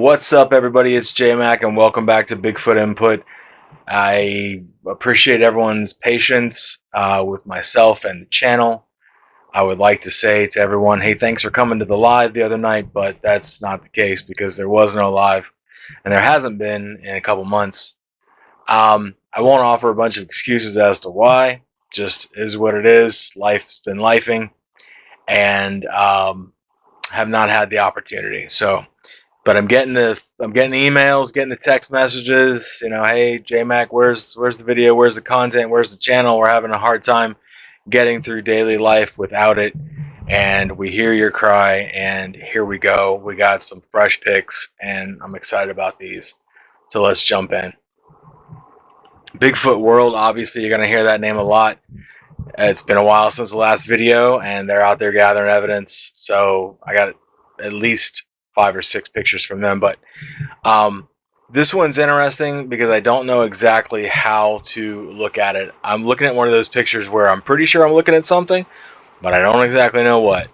What's up, everybody? It's J-Mac, and welcome back to Bigfoot Input. I appreciate everyone's patience with myself and the channel. I would like to say to everyone, hey, thanks for coming to the live the other night, but that's not the case because there was no live, and there hasn't been in a couple months. I won't offer a bunch of excuses as to why. Just is what it is. Life's been lifing, and have not had the opportunity. But I'm getting the emails, getting the text messages. You know, hey JMac, where's the video? Where's the content? Where's the channel? We're having a hard time getting through daily life without it. And we hear your cry, and here we go. We got some fresh picks, and I'm excited about these. So let's jump in. Bigfoot World, obviously you're gonna hear that name a lot. It's been a while since the last video, and they're out there gathering evidence. So I got at least 5 or 6 pictures from them, but this one's interesting because I don't know exactly how to look at it. I'm looking at one of those pictures where I'm pretty sure I'm looking at something, but I don't exactly know what,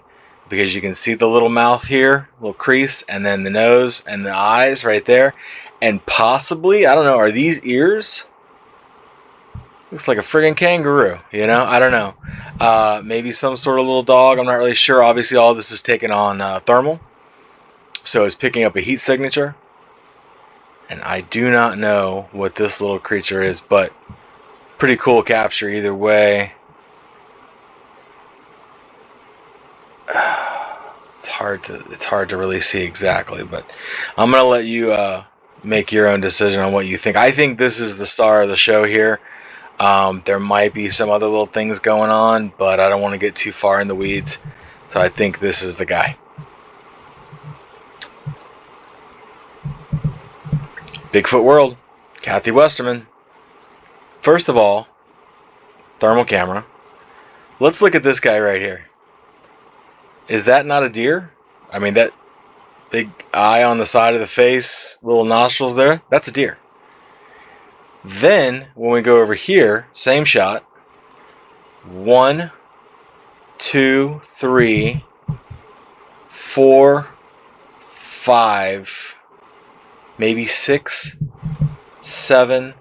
because you can see the little mouth here, little crease, and then the nose and the eyes right there, and possibly, I don't know, are these ears? Looks like a friggin' kangaroo, you know? I don't know. Maybe some sort of little dog. I'm not really sure. Obviously, all this is taken on thermal, so it's picking up a heat signature. And I do not know what this little creature is, but pretty cool capture either way. It's hard to really see exactly, but I'm gonna let you make your own decision on what you think. I think this is the star of the show here. There might be some other little things going on, but I don't want to get too far in the weeds. So I think this is the guy. Bigfoot World, Kathy Westerman. First of all, thermal camera. Let's look at this guy right here. Is that not a deer? I mean, that big eye on the side of the face, little nostrils there, that's a deer. Then, when we go over here, same shot. 1, 2, 3, 4, 5, maybe 6, 7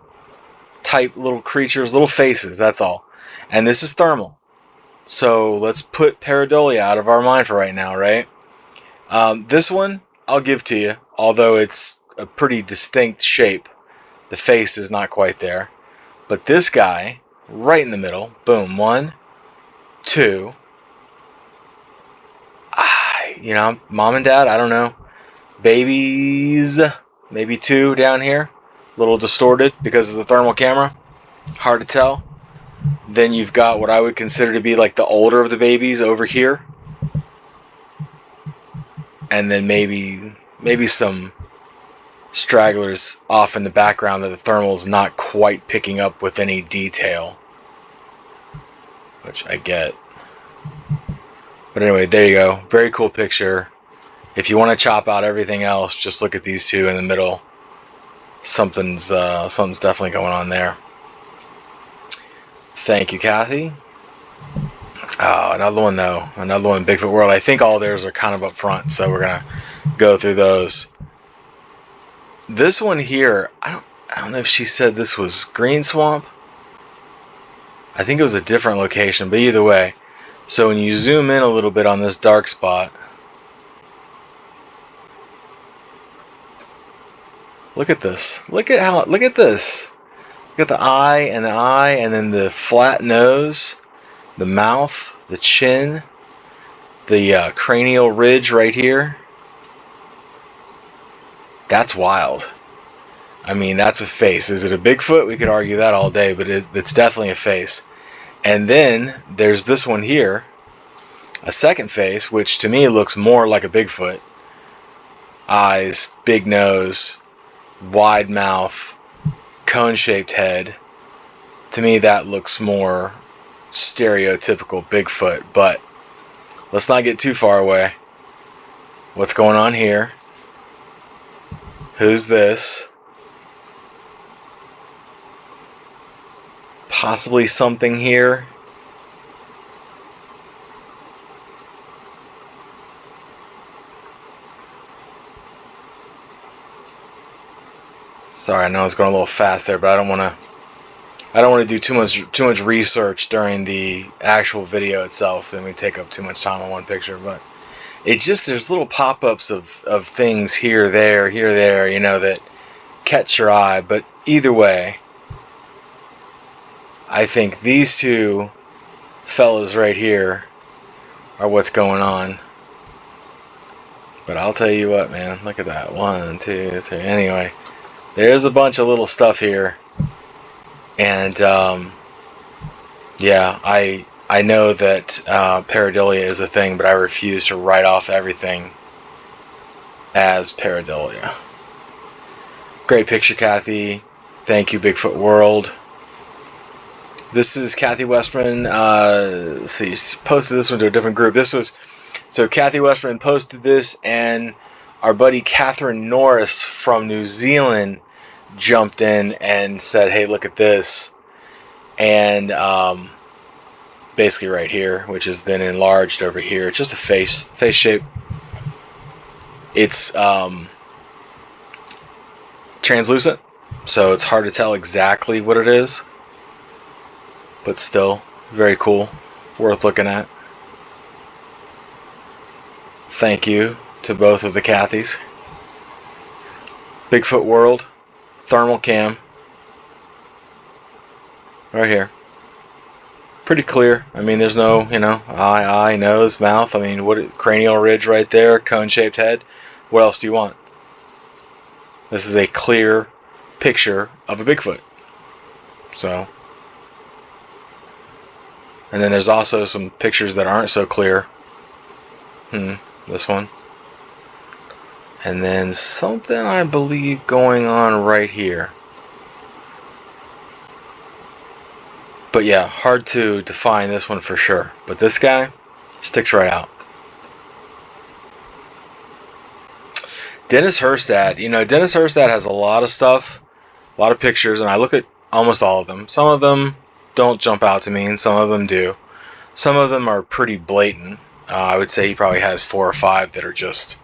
type little creatures, little faces, that's all. And this is thermal. So let's put pareidolia out of our mind for right now, right? This one, I'll give to you, although it's a pretty distinct shape. The face is not quite there. But this guy, right in the middle, boom, 1, 2. You know, mom and dad, I don't know. Babies, maybe 2 down here. A little distorted because of the thermal camera. Hard to tell. Then you've got what I would consider to be like the older of the babies over here. And then maybe some stragglers off in the background that the thermal is not quite picking up with any detail, which I get. But anyway, there you go. Very cool picture. If you want to chop out everything else, just look at these 2 in the middle. Something's definitely going on there. Thank you, Kathy. Oh, another one though. Another one, Bigfoot World. I think all theirs are kind of up front, so we're gonna go through those. This one here, I don't know if she said this was Green Swamp. I think it was a different location, but either way. So when you zoom in a little bit on this dark spot, look at this. Look at this. Look at the eye, and then the flat nose, the mouth, the chin, the cranial ridge right here. That's wild. I mean, that's a face. Is it a Bigfoot? We could argue that all day, but it's definitely a face. And then there's this one here, a second face, which to me looks more like a Bigfoot. Eyes, big nose, wide mouth, cone-shaped head. To me, that looks more stereotypical Bigfoot, but let's not get too far away. What's going on here? Who's this? Possibly something here. Sorry, I know it's going a little fast there, but I don't want to do too much research during the actual video itself. Then we take up too much time on one picture. But it just, there's little pop-ups of things here, there, you know, that catch your eye. But either way, I think these two fellas right here are what's going on. But I'll tell you what, man, look at that. 1, 2, 3. Anyway, there's a bunch of little stuff here. And yeah, I know that pareidolia is a thing, but I refuse to write off everything as pareidolia. Great picture, Kathy. Thank you, Bigfoot World. This is Kathy Westerman. Let's see, she posted this one to a different group. This was, so Kathy Westerman posted this, and our buddy Catherine Norris from New Zealand jumped in and said, hey, look at this. And basically right here, which is then enlarged over here. It's just a face shape. It's translucent, so it's hard to tell exactly what it is, but still very cool, worth looking at. Thank you to both of the Cathys. Bigfoot World, thermal cam, right here. Pretty clear. I mean, there's no, you know, eye, nose, mouth. I mean, what, cranial ridge right there, cone-shaped head. What else do you want? This is a clear picture of a Bigfoot. So, and then there's also some pictures that aren't so clear. This one. And then something, I believe, going on right here. But yeah, hard to define this one for sure. But this guy sticks right out. Dennis Herstad. You know, Dennis Herstad has a lot of stuff, a lot of pictures, and I look at almost all of them. Some of them don't jump out to me, and some of them do. Some of them are pretty blatant. I would say he probably has 4 or 5 that are just,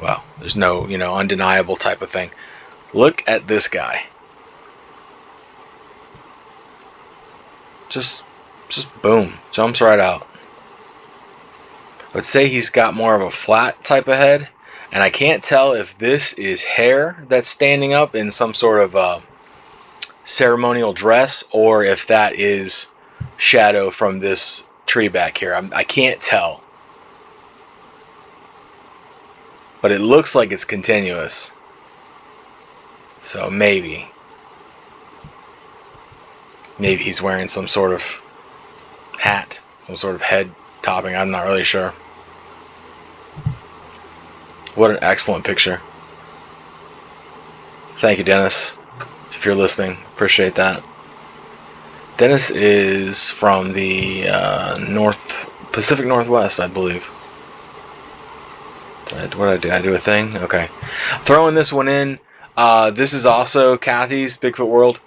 well, there's no, you know, undeniable type of thing. Look at this guy. Just boom, jumps right out. I would say he's got more of a flat type of head, and I can't tell if this is hair that's standing up in some sort of ceremonial dress, or if that is shadow from this tree back here. I can't tell, but it looks like it's continuous, so maybe he's wearing some sort of hat, some sort of head topping. I'm not really sure. What an excellent picture. Thank you, Dennis, if you're listening. Appreciate that. Dennis is from the Pacific Northwest, I believe. What did I do? I do a thing? Okay. Throwing this one in. This is also Kathy's Bigfoot World.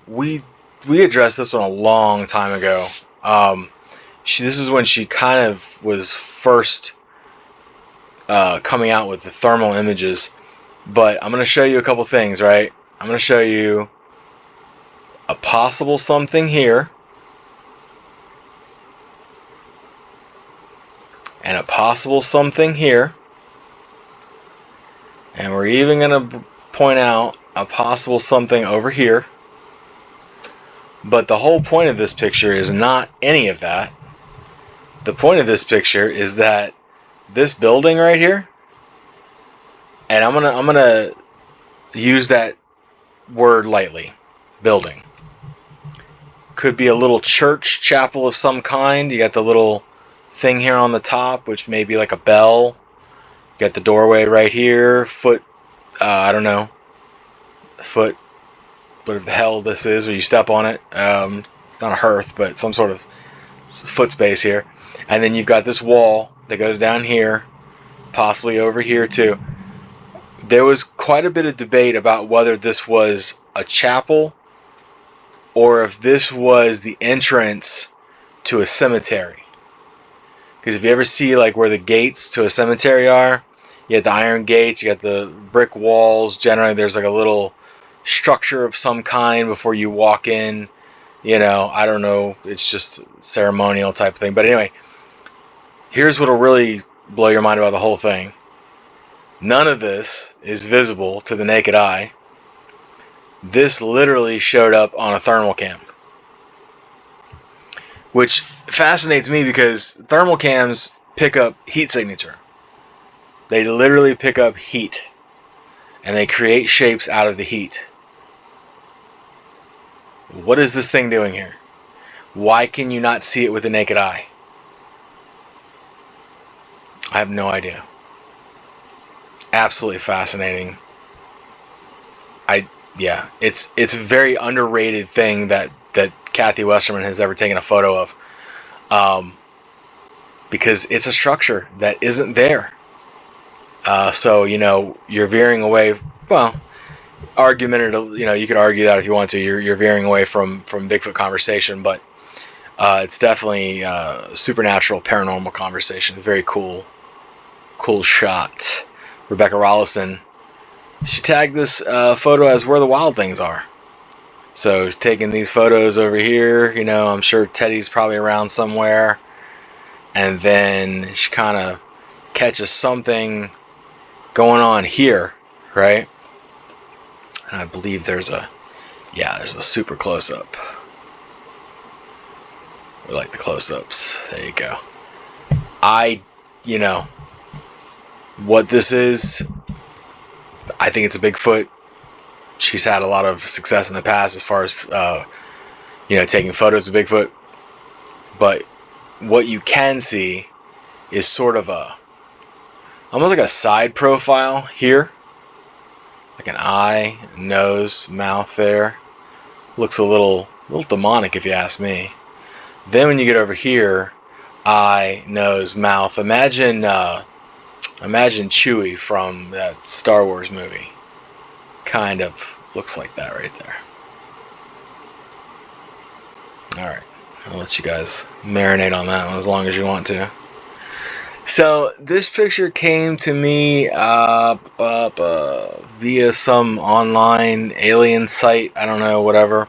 We addressed this one a long time ago. This is when she kind of was first coming out with the thermal images. But I'm going to show you a couple things, right? I'm going to show you a possible something here, and a possible something here, and we're even going to point out a possible something over here. But the whole point of this picture is not any of that. The point of this picture is that this building right here, and I'm gonna use that word lightly, building, could be a little church, chapel of some kind. You got the little thing here on the top, which may be like a bell. You got the doorway right here, foot, I don't know, foot, whatever the hell this is, where you step on it. It's not a hearth, but some sort of foot space here. And then you've got this wall that goes down here, possibly over here too. There was quite a bit of debate about whether this was a chapel or if this was the entrance to a cemetery. Because if you ever see like where the gates to a cemetery are, You got the iron gates, you got the brick walls. Generally, there's like a little structure of some kind before you walk in. You know, I don't know. It's just ceremonial type of thing. But anyway, here's what'll really blow your mind about the whole thing. None of this is visible to the naked eye. This literally showed up on a thermal cam, which fascinates me because thermal cams pick up heat signature. They literally pick up heat, and they create shapes out of the heat. What is this thing doing here? Why can you not see it with the naked eye? I have no idea. Absolutely fascinating. Yeah, it's a very underrated thing that Kathy Westerman has ever taken a photo of, because it's a structure that isn't there. So you know, you're veering away. Well, argumentative. You know, you could argue that if you want to. You're veering away from Bigfoot conversation, but it's definitely supernatural, paranormal conversation. Very cool shot. Rebecca Rollyson, she tagged this photo as where the wild things are. So taking these photos over here, you know, I'm sure Teddy's probably around somewhere, and then she kind of catches something going on here, right? And I believe there's a super close-up. We like the close-ups. There you go. You know, what this is, I think it's a Bigfoot. She's had a lot of success in the past as far as you know, taking photos of Bigfoot. But what you can see is sort of almost like a side profile here, like an eye, nose, mouth there. Looks a little demonic if you ask me. Then when you get over here, eye, nose, mouth. Imagine Chewie from that Star Wars movie. Kind of looks like that right there. Alright, I'll let you guys marinate on that one as long as you want to. So this picture came to me via some online alien site. I don't know, whatever.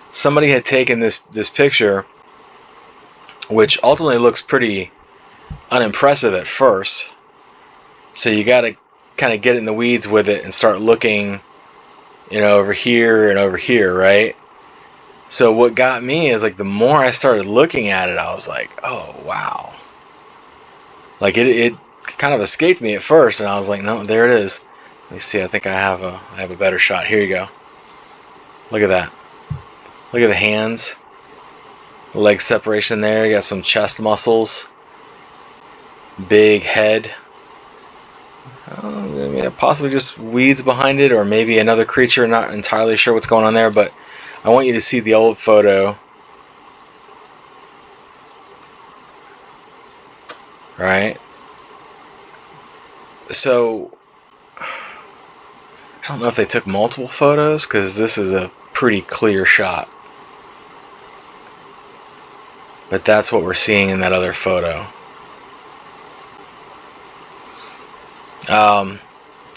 Somebody had taken this picture, which ultimately looks pretty unimpressive at first. So you got to kind of get in the weeds with it and start looking, you know, over here, right? So what got me is, like, the more I started looking at it, I was like, oh wow. Like it kind of escaped me at first, and I was like, no, there it is. Let me see. I think I have a better shot. Here you go. Look at that. Look at the hands. Leg separation there. You got some chest muscles. Big head. Possibly just weeds behind it, or maybe another creature. Not entirely sure what's going on there, but I want you to see the old photo. Right? So I don't know if they took multiple photos, because this is a pretty clear shot. But that's what we're seeing in that other photo.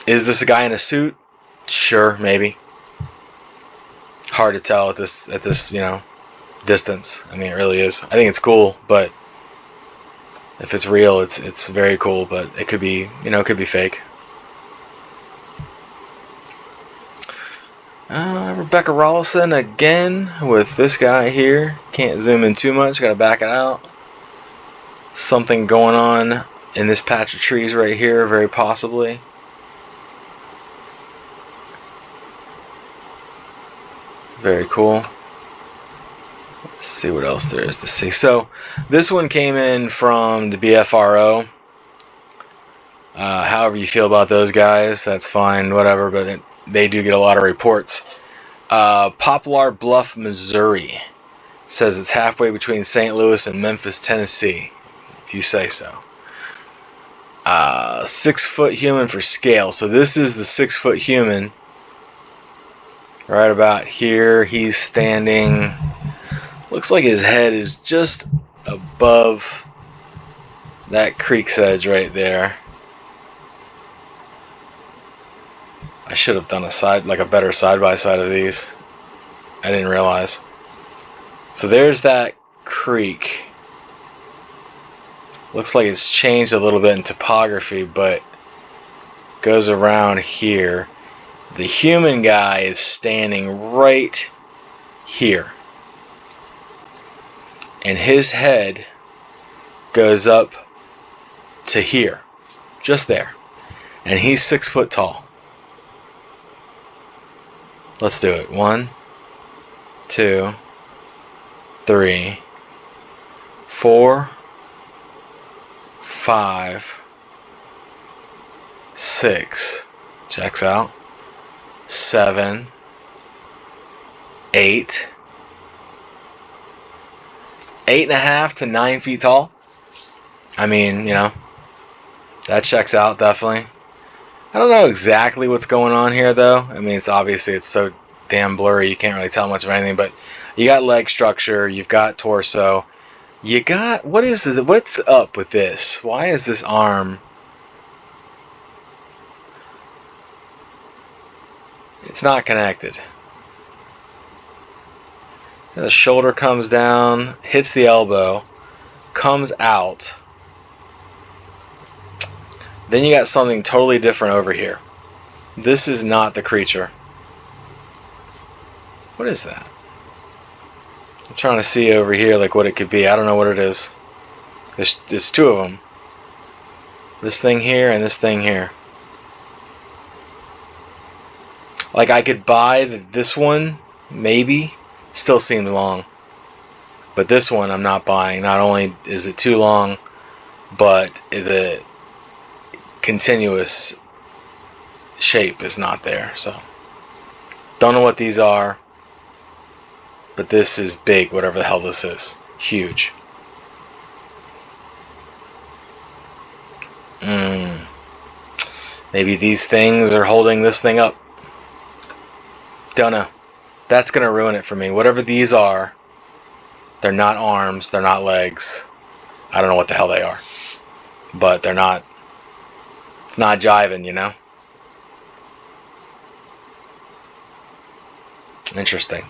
Is this a guy in a suit? Sure, maybe. Hard to tell at this you know, distance. I mean, it really is. I think it's cool, but if it's real, it's very cool. But it could be, you know, it could be fake. Rebecca Rollyson again with this guy here. Can't zoom in too much. Got to back it out. Something going on in this patch of trees right here, very possibly. Very cool. Let's see what else there is to see. So this one came in from the BFRO. However you feel about those guys, that's fine, whatever, but they do get a lot of reports. Poplar Bluff, Missouri says it's halfway between St. Louis and Memphis, Tennessee, if you say so. 6-foot human for scale. So this is the 6-foot human. Right about here, he's standing. Looks like his head is just above that creek's edge right there. I should have done a better side-by-side of these. I didn't realize. So there's that creek. Looks like it's changed a little bit in topography, but goes around here. The human guy is standing right here. And his head goes up to here. Just there. And he's 6 foot tall. Let's do it. 1, 2, 3, 4, 5, 6. Checks out. 7, 8. 8.5 to 9 feet tall. I mean, you know, that checks out definitely. I don't know exactly what's going on here though. I mean, it's so damn blurry you can't really tell much of anything, but you got leg structure, you've got torso, you got, what's up with this? Why is this arm? It's not connected. The shoulder comes down, hits the elbow, comes out. Then you got something totally different over here. This is not the creature. What is that? I'm trying to see over here like what it could be. I don't know what it is. There's 2 of them. This thing here and this thing here. Like I could buy this one, maybe. Still seems long. But this one I'm not buying. Not only is it too long, but the continuous shape is not there. So don't know what these are, but this is big, whatever the hell this is. Huge. Maybe these things are holding this thing up. Don't know. That's gonna ruin it for me. Whatever these are, they're not arms, they're not legs. I don't know what the hell they are, but they're not. It's not jiving, you know. Interesting.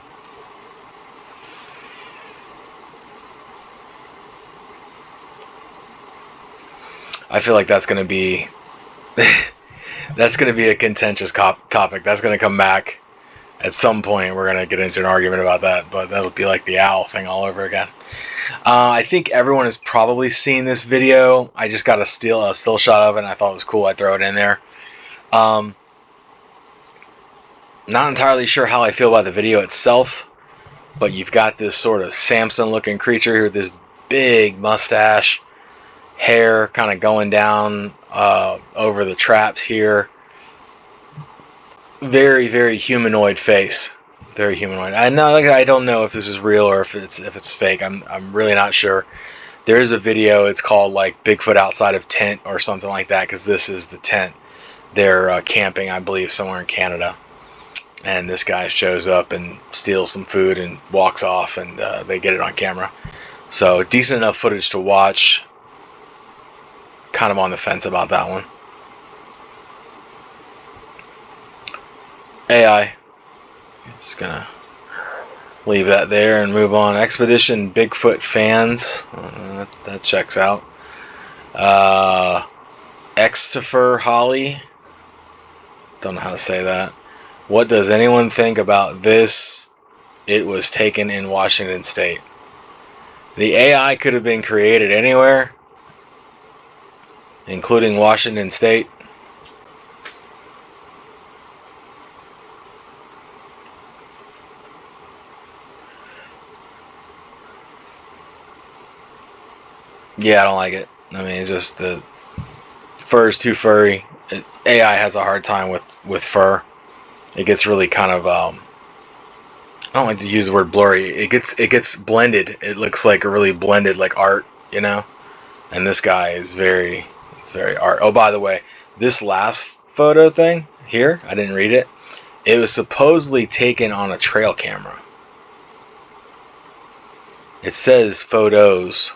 I feel like that's going to be that's going to be a contentious topic. That's going to come back at some point. We're going to get into an argument about that, but that'll be like the owl thing all over again. I think everyone has probably seen this video. I just got a still shot of it, and I thought it was cool. I'd throw it in there. Not entirely sure how I feel about the video itself, but you've got this sort of Samson looking creature here with this big mustache, hair kind of going down over the traps here. Very, very humanoid face. Very humanoid. I don't know if this is real or if it's fake. I'm really not sure. There is a video. It's called like Bigfoot outside of tent or something like that, because this is the tent. They're camping, I believe, somewhere in Canada. And this guy shows up and steals some food and walks off, and they get it on camera. So decent enough footage to watch. Kind of on the fence about that one. AI. Just gonna leave that there and move on. Expedition Bigfoot fans. That checks out. Extifer Holly. Don't know how to say that. What does anyone think about this? It was taken in Washington State. The AI could have been created anywhere, including Washington State. Yeah, I don't like it. I mean, it's just the fur is too furry. AI has a hard time with fur. It gets really kind of I don't like to use the word blurry. It gets blended. It looks like a really blended like art, you know. And this guy is it's very art. Oh, by the way, this last photo thing here, I didn't read it. It was supposedly taken on a trail camera. It says photos.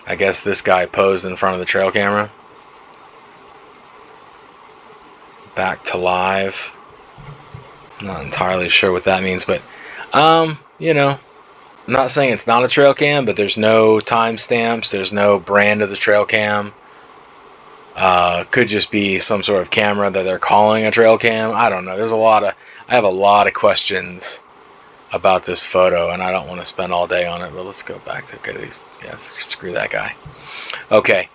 I guess this guy posed in front of the trail camera. back to live. Not entirely sure what that means, but you know, I'm not saying it's not a trail cam, but there's no timestamps, there's no brand of the trail cam. Could just be some sort of camera that they're calling a trail cam. I don't know. I have a lot of questions about this photo, and I don't want to spend all day on it, but let's go back to, okay, yeah, screw that guy. Okay.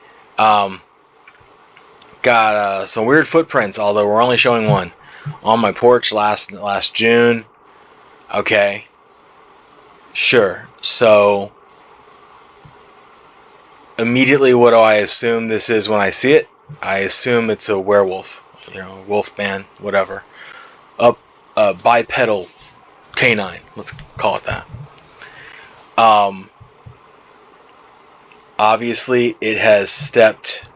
Got some weird footprints, although we're only showing one, on my porch last June. Okay, sure. So immediately, what do I assume this is when I see it? I assume it's a werewolf, wolf man, whatever. A bipedal canine, let's call it that. Obviously, it has stepped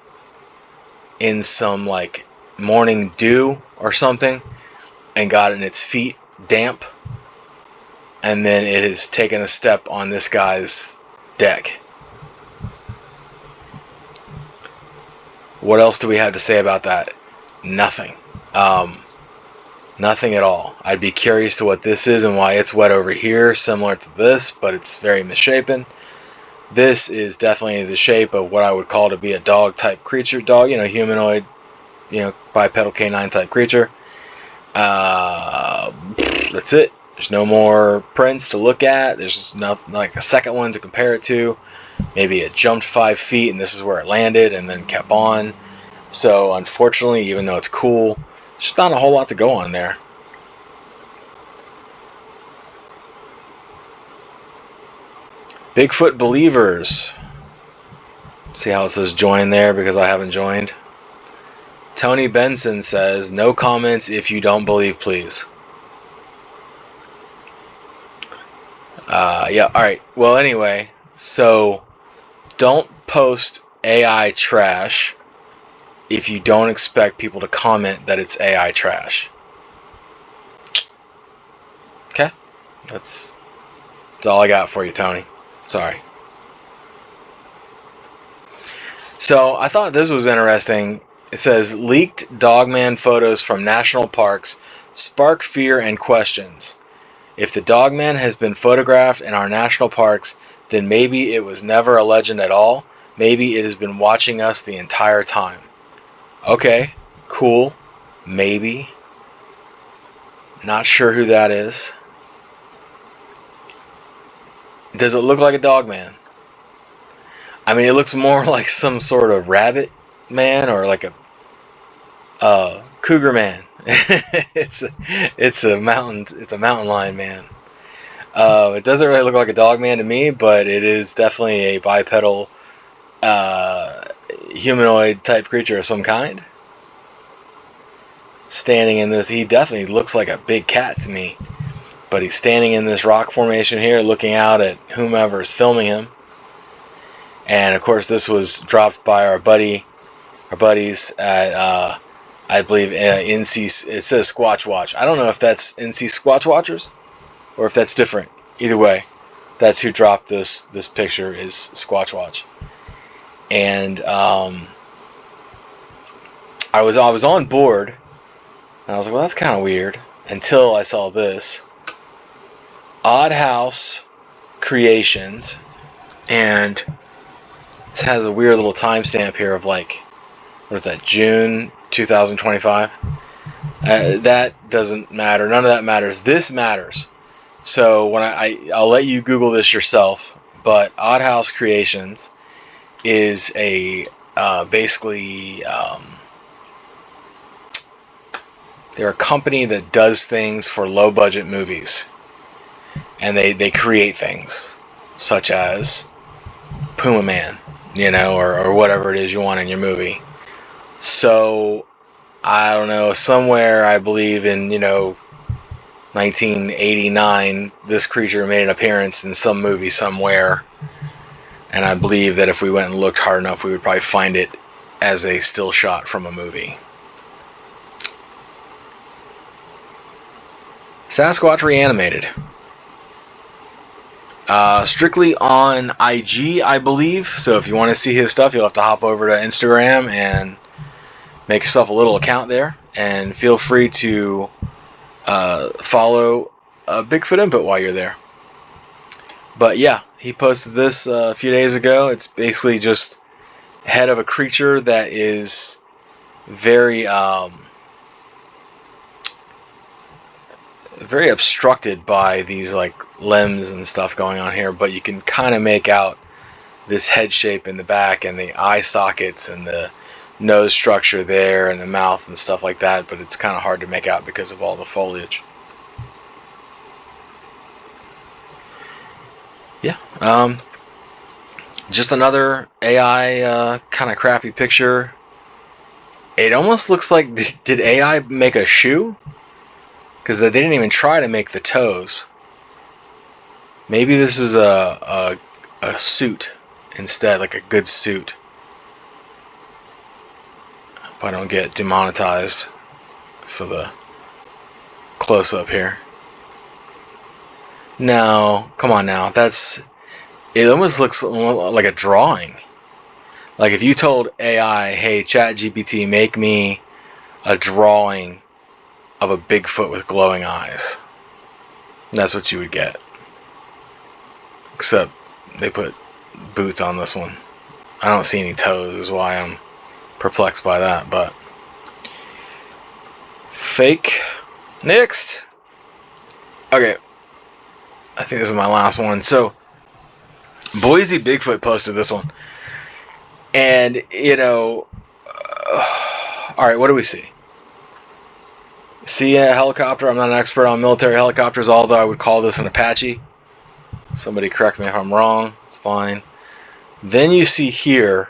in some like morning dew or something and gotten its feet damp, and then it has taken a step on this guy's deck. What else do we have to say about that? Nothing. Nothing at all. I'd be curious to what this is and why it's wet over here, similar to this, but it's very misshapen. This is definitely the shape of what I would call to be a dog type creature. Dog, humanoid, bipedal canine type creature. That's it. There's no more prints to look at. There's nothing like a second one to compare it to. Maybe it jumped 5 feet and this is where it landed and then kept on. So unfortunately, even though it's cool, there's just not a whole lot to go on there. Bigfoot believers. See how it says join there because I haven't joined. Tony Benson says, no comments if you don't believe, please. Yeah, alright. Well, anyway, so don't post AI trash if you don't expect people to comment that it's AI trash. Okay? That's all I got for you, Tony. Sorry. So I thought this was interesting. It says, leaked Dogman photos from national parks spark fear and questions. If the Dogman has been photographed in our national parks, then maybe it was never a legend at all. Maybe it has been watching us the entire time. Okay, cool. Maybe. Not sure who that is. Does it look like a Dogman? I mean, it looks more like some sort of rabbit man or like a cougar man. it's a mountain lion man. It doesn't really look like a dog man to me, but it is definitely a bipedal humanoid type creature of some kind. Standing in this, he definitely looks like a big cat to me, but he's standing in this rock formation here looking out at whomever is filming him. And of course this was dropped by our buddies at I believe NC, it says Squatch Watch. I don't know if that's NC Squatch Watchers or if that's different. Either way, that's who dropped this picture, is Squatch Watch. And I was on board and I was like, well, that's kind of weird, until I saw this. Odd House Creations, and this has a weird little timestamp here of like, what is that, June 2025? That doesn't matter. None of that matters. This matters. So when I'll let you Google this yourself, but Odd House Creations is a basically they're a company that does things for low budget movies, and they create things such as Puma Man, or whatever it is you want in your movie. So I don't know, somewhere I believe in 1989 this creature made an appearance in some movie somewhere, and I believe that if we went and looked hard enough we would probably find it as a still shot from a movie. Sasquatch Reanimated. Strictly on IG, I believe. So if you want to see his stuff, you'll have to hop over to Instagram and make yourself a little account there. and feel free to follow Bigfoot Input while you're there. But yeah, he posted this a few days ago. It's basically just head of a creature that is very very obstructed by these like limbs and stuff going on here, but you can kind of make out this head shape in the back and the eye sockets and the nose structure there and the mouth and stuff like that, but it's kind of hard to make out because of all the foliage. Yeah, just another AI kind of crappy picture. It almost looks like, did AI make a shoe? Because they didn't even try to make the toes. Maybe this is a suit instead, like a good suit. If I don't get demonetized for the close-up here. No, come on now. It almost looks like a drawing. Like if you told AI, hey, ChatGPT, make me a drawing of a Bigfoot with glowing eyes. That's what you would get. Except they put boots on this one. I don't see any toes, is why I'm perplexed by that, but fake. Next. Okay. I think this is my last one. So Boise Bigfoot posted this one. And, you know, alright, what do we see? See a helicopter. I'm not an expert on military helicopters, although I would call this an Apache. Somebody correct me if I'm wrong. It's fine. Then you see here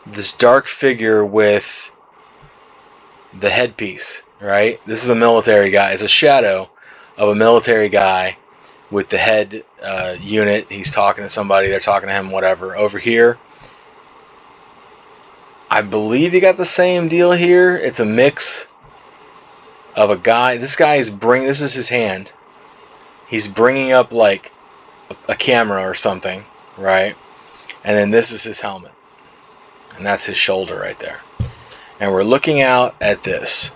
this dark figure with the headpiece, right? This is a military guy. It's a shadow of a military guy with the head unit. He's talking to somebody. They're talking to him, whatever. Over here, I believe you got the same deal here. It's a mix of a guy. This guy is this is his hand. He's bringing up like a camera or something, right? And then this is his helmet. And that's his shoulder right there. And we're looking out at this.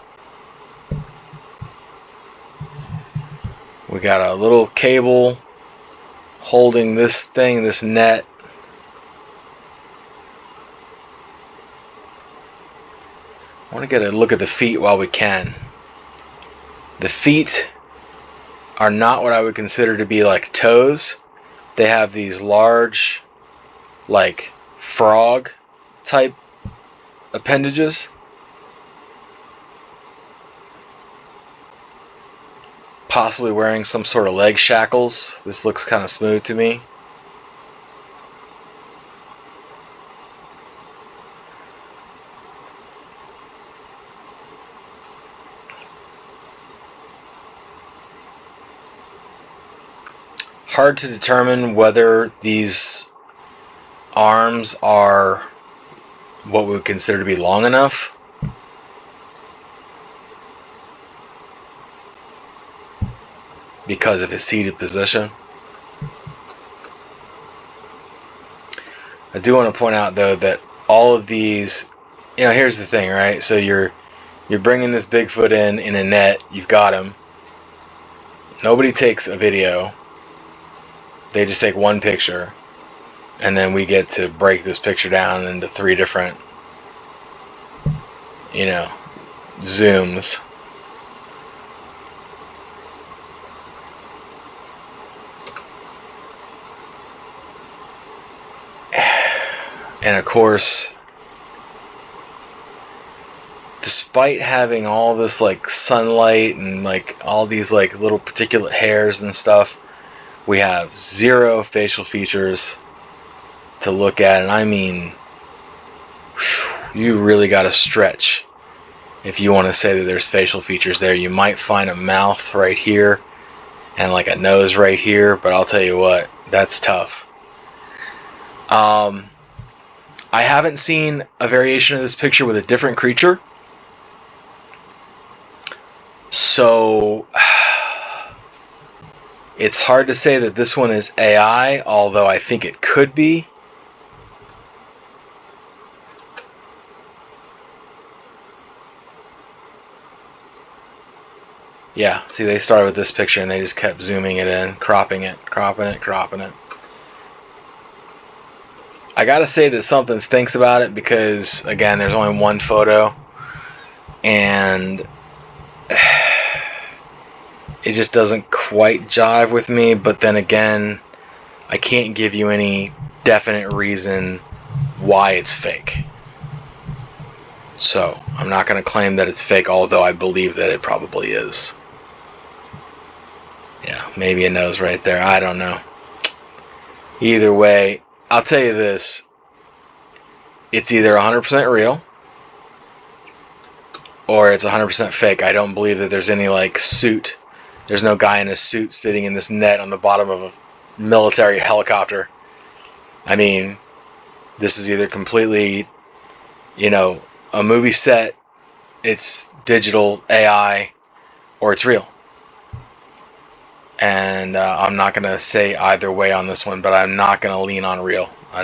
We got a little cable holding this thing, this net. I want to get a look at the feet while we can. The feet are not what I would consider to be like toes. They have these large, like frog type appendages. Possibly wearing some sort of leg shackles. This looks kind of smooth to me. Hard to determine whether these arms are what we would consider to be long enough. Because of his seated position. I do want to point out though that all of these, you know, here's the thing, right? So you're bringing this Bigfoot in a net. You've got him. Nobody takes a video. They just take one picture, and then we get to break this picture down into 3 different, you know, zooms. And of course, despite having all this like sunlight and like all these like little particulate hairs and stuff, we have 0 facial features to look at. And I mean, you really got to stretch if you want to say that there's facial features there. You might find a mouth right here and like a nose right here, but I'll tell you what, that's tough. I haven't seen a variation of this picture with a different creature. So it's hard to say that this one is AI, although I think it could be. Yeah, see, they started with this picture and they just kept zooming it in, cropping it, cropping it, cropping it. I gotta say that something stinks about it because, again, there's only one photo and it just doesn't quite jive with me. But then again, I can't give you any definite reason why it's fake. So I'm not going to claim that it's fake, although I believe that it probably is. Yeah, maybe a nose right there. I don't know. Either way, I'll tell you this. It's either 100% real or it's 100% fake. I don't believe that there's any like suit. There's no guy in a suit sitting in this net on the bottom of a military helicopter. I mean, this is either completely, a movie set, it's digital AI, or it's real. And I'm not going to say either way on this one, but I'm not going to lean on real. I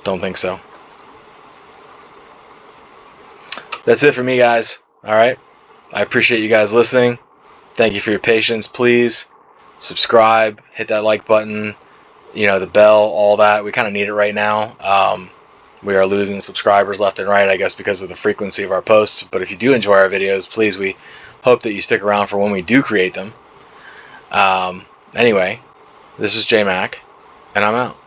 don't think so. That's it for me, guys. All right. I appreciate you guys listening. Thank you for your patience. Please subscribe, hit that like button, the bell, all that. We kind of need it right now. We are losing subscribers left and right, I guess, because of the frequency of our posts. But if you do enjoy our videos, please, we hope that you stick around for when we do create them. Anyway, this is J Mac, and I'm out.